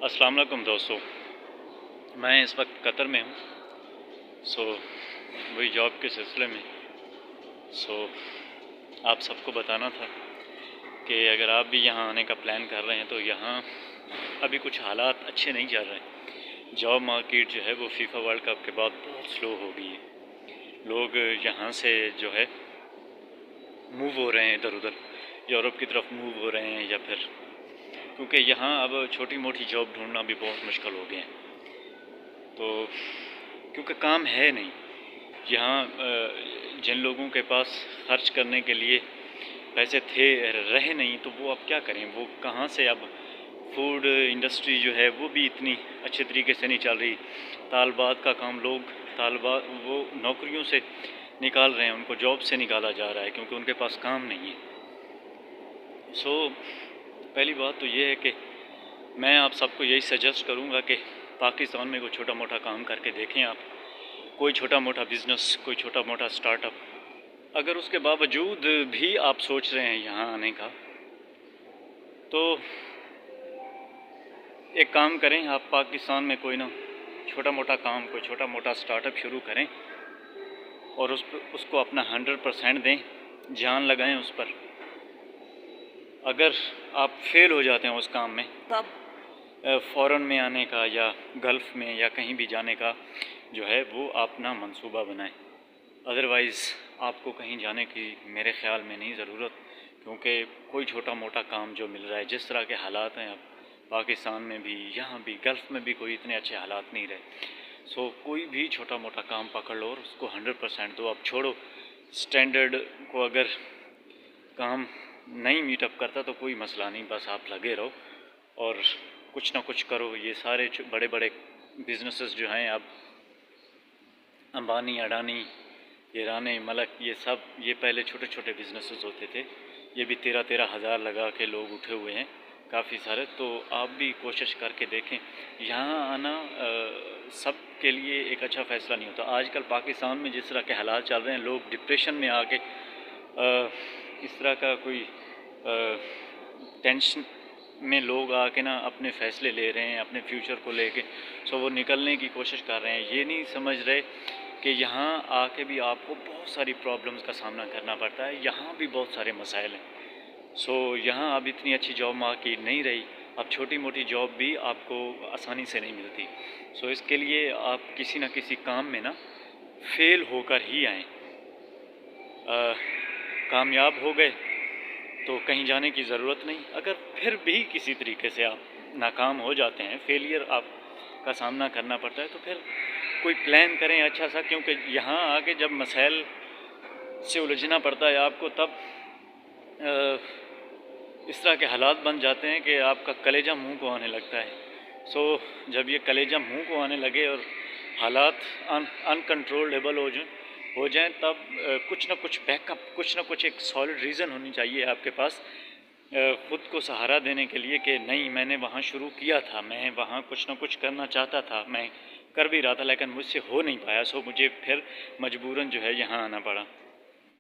अस्सलाम वालेकुम दोस्तों, मैं इस वक्त कतर में हूँ। वही जॉब के सिलसिले में आप सबको बताना था कि अगर आप भी यहाँ आने का प्लान कर रहे हैं तो यहाँ अभी कुछ हालात अच्छे नहीं चल रहे। जॉब मार्केट जो है वो फीफा वर्ल्ड कप के बाद बहुत स्लो हो गई है। लोग यहाँ से जो है मूव हो रहे हैं, इधर उधर यूरोप की तरफ मूव हो रहे हैं, या फिर क्योंकि यहाँ अब छोटी मोटी जॉब ढूंढना भी बहुत मुश्किल हो गया है। तो क्योंकि काम है नहीं यहाँ, जिन लोगों के पास खर्च करने के लिए पैसे थे रहे नहीं, तो वो अब क्या करें? वो कहाँ से? अब फूड इंडस्ट्री जो है वो भी इतनी अच्छे तरीके से नहीं चल रही। तालबात का काम लोग वो नौकरियों से निकाल रहे हैं, उनको जॉब से निकाला जा रहा है क्योंकि उनके पास काम नहीं है। पहली बात तो ये है कि मैं आप सबको यही सजेस्ट करूँगा कि पाकिस्तान में कोई छोटा मोटा काम करके देखें। आप कोई छोटा मोटा बिज़नेस, कोई छोटा मोटा स्टार्टअप, अगर उसके बावजूद भी आप सोच रहे हैं यहाँ आने का, तो एक काम करें, आप पाकिस्तान में कोई ना छोटा मोटा काम, कोई छोटा मोटा स्टार्टअप शुरू करें और उसको अपना 100% दें, जान लगाएं उस पर। अगर आप फेल हो जाते हैं उस काम में, तब फ़ौरन में आने का या गल्फ़ में या कहीं भी जाने का जो है वो अपना मंसूबा बनाएं। अदरवाइज़ आपको कहीं जाने की मेरे ख़्याल में नहीं ज़रूरत, क्योंकि कोई छोटा मोटा काम जो मिल रहा है, जिस तरह के हालात हैं अब पाकिस्तान में भी, यहाँ भी, गल्फ़ में भी कोई इतने अच्छे हालात नहीं रहे। कोई भी छोटा मोटा काम पकड़ लो और उसको 100% दो। अब छोड़ो स्टैंडर्ड को, अगर काम नहीं मीटअप करता तो कोई मसला नहीं, बस आप लगे रहो और कुछ ना कुछ करो। ये सारे बड़े बड़े बिजनेसेस जो हैं, अब अंबानी, अडानी, ये राने, मलक, ये सब, ये पहले छोटे छोटे बिजनेसेस होते थे। ये भी 13-13 हज़ार लगा के लोग उठे हुए हैं काफ़ी सारे। तो आप भी कोशिश करके देखें। यहाँ आना सब के लिए एक अच्छा फ़ैसला नहीं होता। आजकल पाकिस्तान में जिस तरह के हालात चल रहे हैं, लोग डिप्रेशन में आके इस तरह का कोई टेंशन में लोग आके ना अपने फ़ैसले ले रहे हैं अपने फ्यूचर को लेके। वो निकलने की कोशिश कर रहे हैं। ये नहीं समझ रहे कि यहाँ आके भी आपको बहुत सारी प्रॉब्लम्स का सामना करना पड़ता है, यहाँ भी बहुत सारे मसाइल हैं। यहाँ अब इतनी अच्छी जॉब मार्केट नहीं रही, अब छोटी मोटी जॉब भी आपको आसानी से नहीं मिलती। इसके लिए आप किसी न किसी काम में ना फेल होकर ही आएँ। कामयाब हो गए तो कहीं जाने की ज़रूरत नहीं। अगर फिर भी किसी तरीके से आप नाकाम हो जाते हैं, फेलियर आपका सामना करना पड़ता है, तो फिर कोई प्लान करें अच्छा सा, क्योंकि यहाँ आके जब मसाइल से उलझना पड़ता है आपको, तब इस तरह के हालात बन जाते हैं कि आपका कलेजा मुंह को आने लगता है। जब ये कलेजा मुंह को आने लगे और हालात अनकंट्रोलेबल हो जाएं, तब कुछ ना कुछ बैकअप, कुछ ना कुछ एक सॉलिड रीज़न होनी चाहिए आपके पास ख़ुद को सहारा देने के लिए कि नहीं, मैंने वहाँ शुरू किया था, मैं वहाँ कुछ ना कुछ करना चाहता था, मैं कर भी रहा था, लेकिन मुझसे हो नहीं पाया। मुझे फिर मजबूरन जो है यहाँ आना पड़ा।